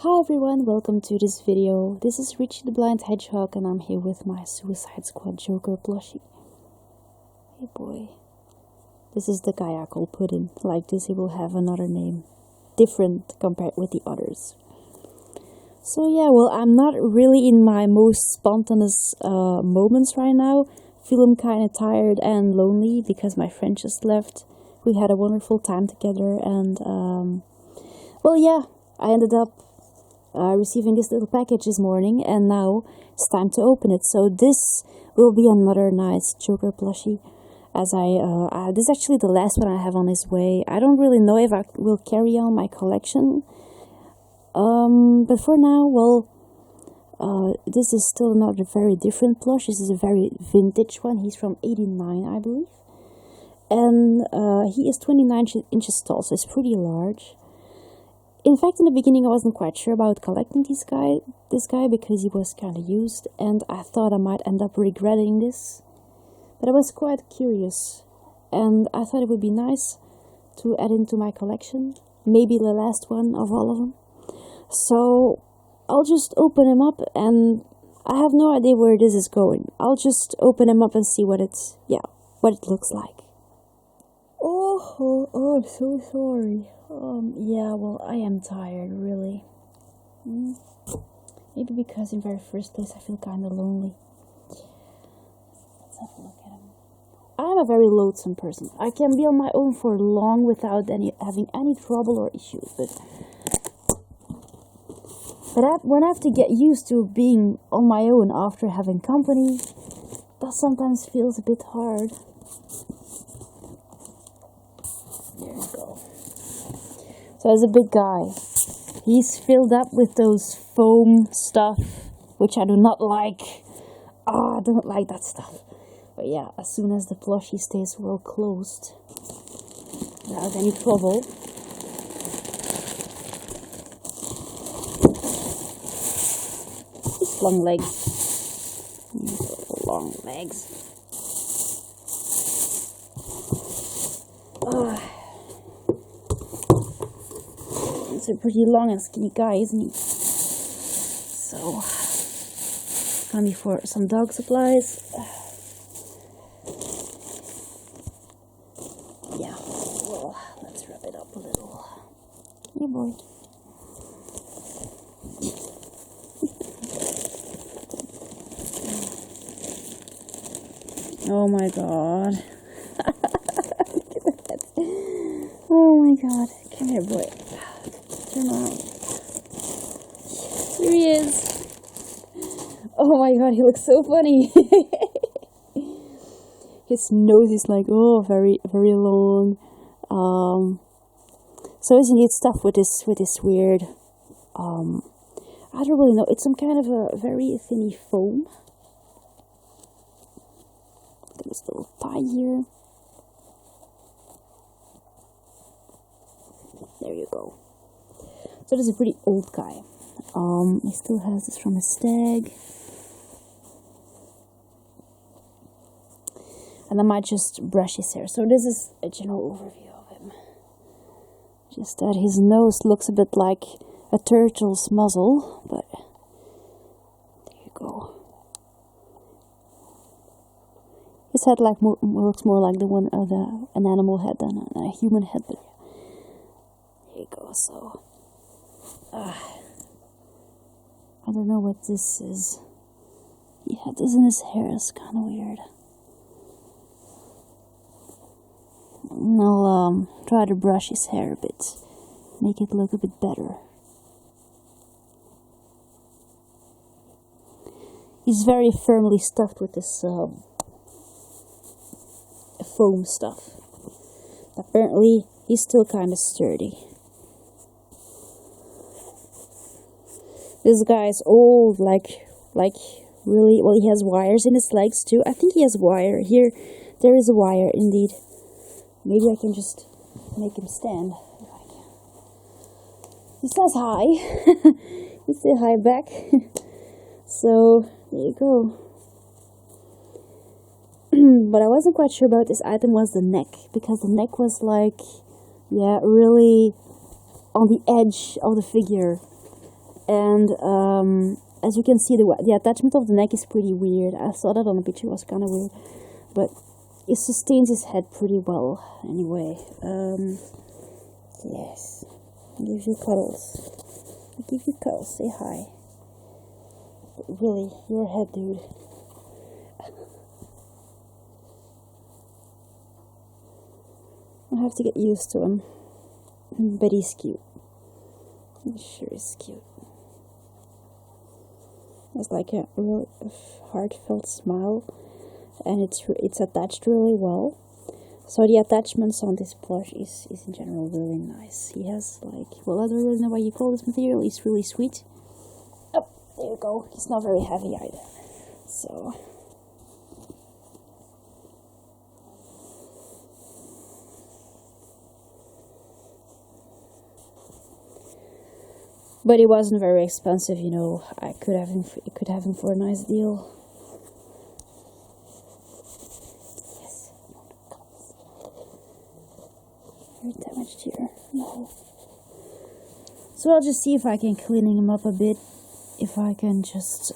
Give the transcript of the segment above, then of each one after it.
Hi everyone, welcome to this video. This is Richie the Blind Hedgehog and I'm here with my Suicide Squad Joker plushie. Hey boy. This is the guy I call Puddin. Like this he will have another name. Different compared with the others. So yeah, well I'm not really in my most spontaneous moments right now. Feeling kinda tired and lonely because my friend just left. We had a wonderful time together and well yeah, I ended up receiving this little package this morning and now it's time to open it. So this will be another nice Joker plushie, as this is actually the last one I have on his way. I don't really know if I will carry on my collection, but for now, well, this is still not a very different plush. This is a very vintage one. He's from '89, I believe, and he is 29 inches tall, so it's pretty large. In fact, in the beginning, I wasn't quite sure about collecting this guy because he was kind of used, and I thought I might end up regretting this. But I was quite curious, and I thought it would be nice to add into my collection, maybe the last one of all of them. So I'll just open him up, and I have no idea where this is going. I'll just open him up and see what it looks like. Oh, I'm so sorry. Yeah, well, I am tired, really. Maybe because in the very first place I feel kind of lonely. Let's have a look at him. I'm a very loathsome person. I can be on my own for long without having any trouble or issues, but when I have to get used to being on my own after having company, that sometimes feels a bit hard. There you go. So as a big guy, he's filled up with those foam stuff, which I do not like. I don't like that stuff. But yeah, as soon as the plushie stays well closed, without any trouble. His long legs. Long legs. He's a pretty long and skinny guy, isn't he? So, gonna be for some dog supplies. Yeah, well, let's wrap it up a little. Yeah, boy. Oh my god. Look at that. Oh my god. Come here, boy. Turn around. Here he is. Oh my god, he looks so funny. His nose is like, oh, very, very long. So isn't it stuff with this weird, I don't really know. It's some kind of a very thinny foam. Look at this little pie here. There you go. So this is a pretty old guy. He still has this from his stag. And I might just brush his hair. So this is a general overview of him. Just that his nose looks a bit like a turtle's muzzle, but there you go. His head looks more like the one of an animal head than a human head. But there you go. So I don't know what this is. He had this in his hair. It's kind of weird. And I'll try to brush his hair a bit, make it look a bit better. He's very firmly stuffed with this foam stuff. Apparently, he's still kind of sturdy. This guy is old, like really. Well, he has wires in his legs too. I think he has wire here. There is a wire indeed. Maybe I can just make him stand. He says hi. He say hi back. So there you go. But I wasn't quite sure about this item was the neck, because the neck was like, yeah, really on the edge of the figure. And as you can see, the attachment of the neck is pretty weird. I saw that on the picture, it was kind of weird, but it sustains his head pretty well anyway. Yes, give you cuddles. Give you cuddles, say hi. But really, your head, dude. I have to get used to him, but he's cute. He sure is cute. It's like a really heartfelt smile, and it's attached really well. So the attachments on this plush is in general really nice. He has like, well, I don't really know what you call this material. It's really sweet. Oh, there you go. He's not very heavy either. So. But it wasn't very expensive, you know. I could have him for a nice deal. Yes. Very damaged here. No. So I'll just see if I can clean him up a bit. If I can just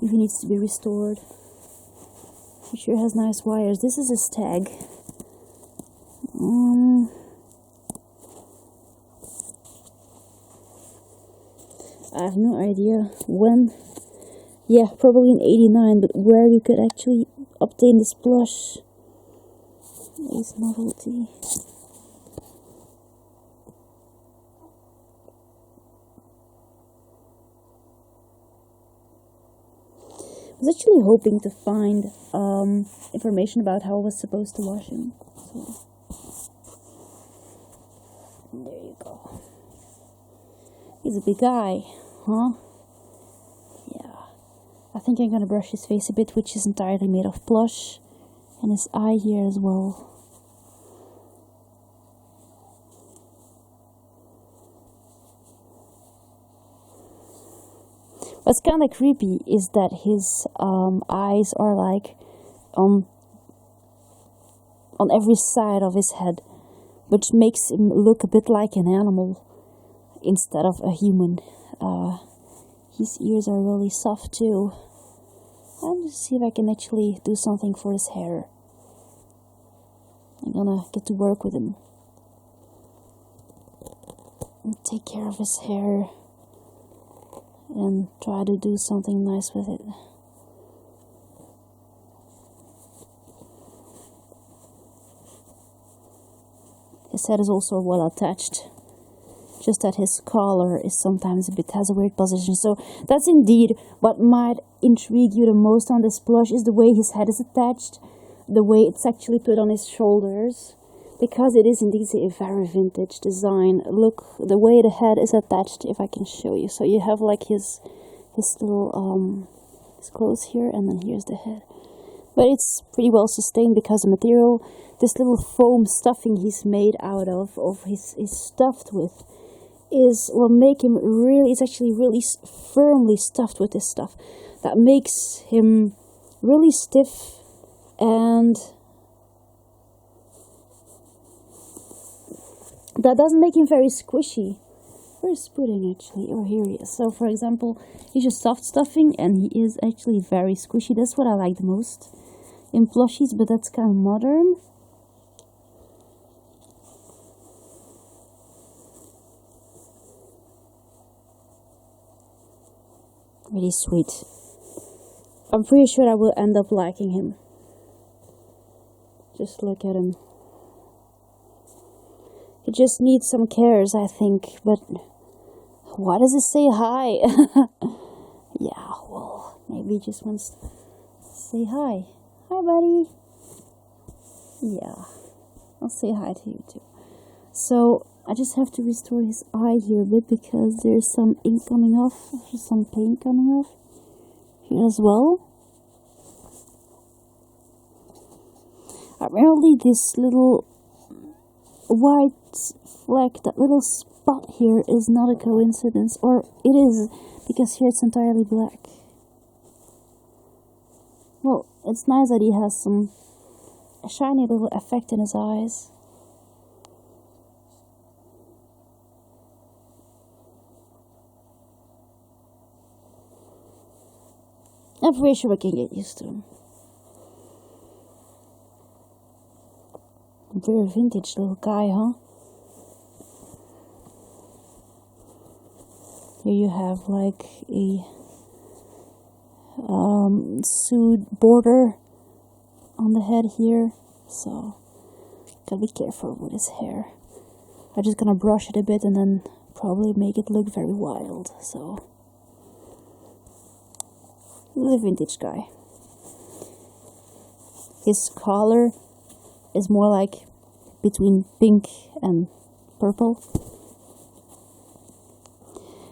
if he needs to be restored. He sure has nice wires. This is a stag. I have no idea when. Yeah, probably in '89, but where you could actually obtain this plush is novelty. I was actually hoping to find information about how I was supposed to wash him. So. There you go. He's a big guy, huh? Yeah. I think I'm gonna brush his face a bit, which is entirely made of plush. And his eye here as well. What's kind of creepy is that his eyes are like on every side of his head, which makes him look a bit like an animal instead of a human. His ears are really soft too. I'll just see if I can actually do something for his hair. I'm gonna get to work with him and take care of his hair and try to do something nice with it. His head is also well attached, just that his collar is sometimes has a weird position. So that's indeed what might intrigue you the most on this plush, is the way his head is attached, the way it's actually put on his shoulders, because it is indeed a very vintage design. Look, the way the head is attached, if I can show you. So you have like his little his clothes here, and then here's the head. But it's pretty well sustained because the material, this little foam stuffing he's made out of he's stuffed with, is will make him really, it's actually really firmly stuffed with this stuff. That makes him really stiff, and that doesn't make him very squishy. Where's Pudding actually? Oh, here he is. So for example, he's just soft stuffing, and he is actually very squishy. That's what I like the most in plushies, but that's kind of modern. Really sweet. I'm pretty sure I will end up liking him. Just look at him. He just needs some cares, I think, but why does it say hi? Yeah, well, maybe he just wants to say hi. Hi, buddy. Yeah, I'll say hi to you too. So I just have to restore his eye here a bit because there's some ink coming off, there's some paint coming off here as well. Apparently this little white fleck, that little spot here, is not a coincidence, or it is, because here it's entirely black. Well, it's nice that he has a shiny little effect in his eyes. I'm pretty sure I can get used to him. Very vintage little guy, huh? Here you have like a sued border on the head here, so gotta be careful with his hair. I'm just gonna brush it a bit and then probably make it look very wild. So, the vintage guy. His collar is more like between pink and purple,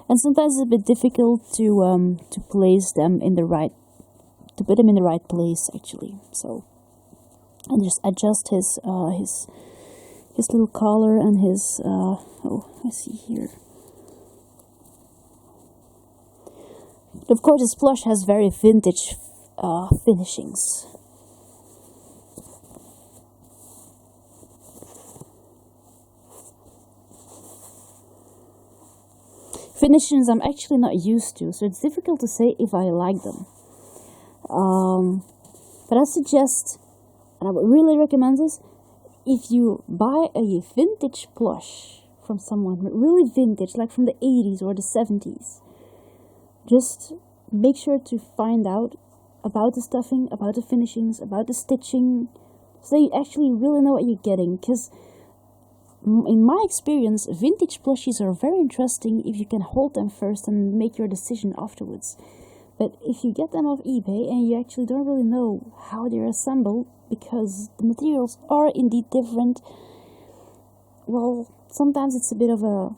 and sometimes it's a bit difficult to place them in the right, to put them in the right place actually. So, and just adjust his little collar and his oh, I see here. Of course, this plush has very vintage finishings. Finishings I'm actually not used to, so it's difficult to say if I like them. But I suggest, and I would really recommend this, if you buy a vintage plush from someone, really vintage, like from the 80s or the 70s, just make sure to find out about the stuffing, about the finishings, about the stitching, so you actually really know what you're getting. Because in my experience, vintage plushies are very interesting if you can hold them first and make your decision afterwards. But if you get them off eBay and you actually don't really know how they're assembled, because the materials are indeed different, well, sometimes it's a bit of a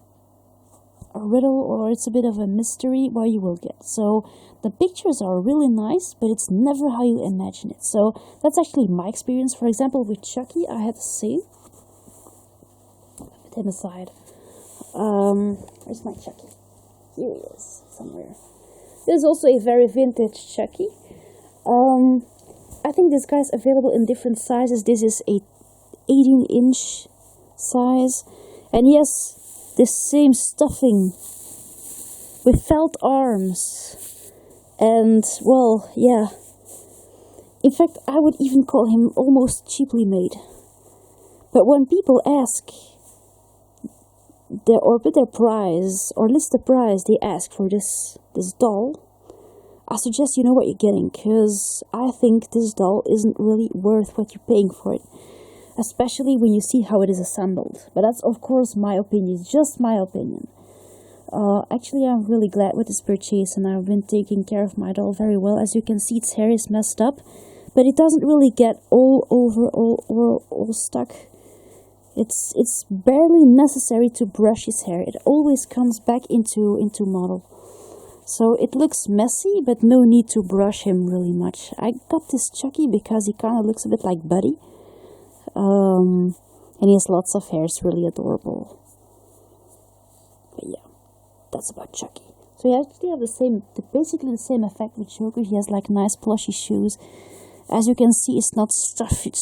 riddle, or it's a bit of a mystery what you will get. So the pictures are really nice, but it's never how you imagine it. So that's actually my experience. For example, with Chucky, I had the same. Put him aside. Where's my Chucky? Here he is, somewhere. There's also a very vintage Chucky. I think this guy's available in different sizes. This is a 18-inch size, and yes, this same stuffing with felt arms, and well, yeah. In fact, I would even call him almost cheaply made. But when people ask or put their price or list the price they ask for this doll, I suggest you know what you're getting, because I think this doll isn't really worth what you're paying for it, especially when you see how it is assembled. But that's of course my opinion, just my opinion. Actually, I'm really glad with this purchase, and I've been taking care of my doll very well. As you can see, its hair is messed up, but it doesn't really get all over, all stuck. It's barely necessary to brush his hair. It always comes back into model. So it looks messy, but no need to brush him really much. I got this Chucky because he kind of looks a bit like Buddy. And he has lots of hair. It's really adorable. But yeah, that's about Chucky. So you actually have basically the same effect with Joker. He has like nice plushy shoes. As you can see, it's not stuffy,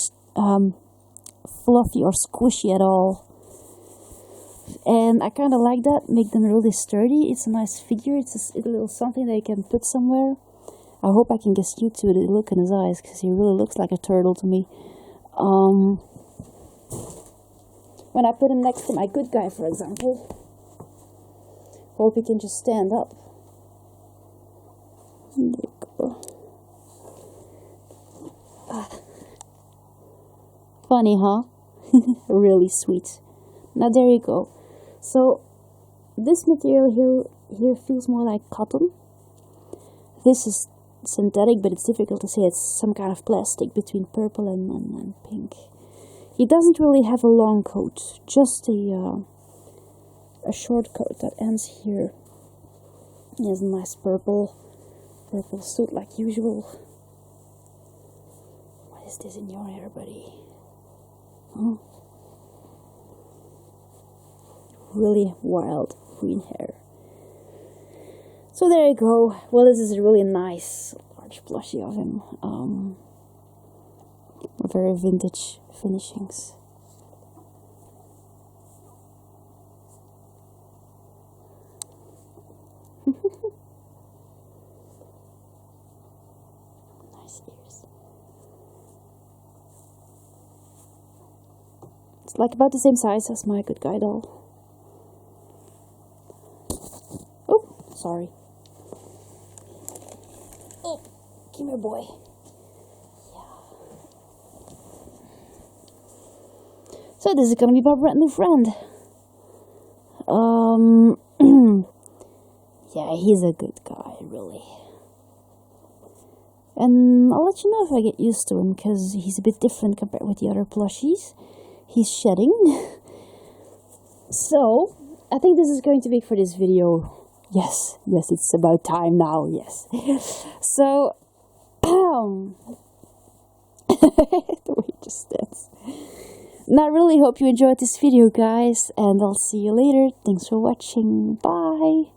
fluffy or squishy at all. And I kind of like that, make them really sturdy. It's a nice figure. It's a little something that you can put somewhere. I hope I can get used to the look in his eyes, because he really looks like a turtle to me. When I put him next to my good guy, for example, hope he can just stand up. There you go. Funny, huh? Really sweet. Now there you go. So this material here feels more like cotton. This is synthetic, but it's difficult to say. It's some kind of plastic between purple and pink. He doesn't really have a long coat, just a short coat that ends here. He has a nice purple suit like usual. What is this in your hair, buddy? Huh? Really wild green hair. So there you go. Well, this is a really nice large plushie of him. Very vintage finishings. It's like about the same size as my Good Guy doll. Oh, sorry. Oh, come here, boy. So this is gonna be my brand new friend. Yeah, he's a good guy, really. And I'll let you know if I get used to him, because he's a bit different compared with the other plushies. He's shedding. So, I think this is going to be it for this video. Yes, it's about time now, yes. So, the way he just stands. And I really hope you enjoyed this video, guys, and I'll see you later. Thanks for watching. Bye!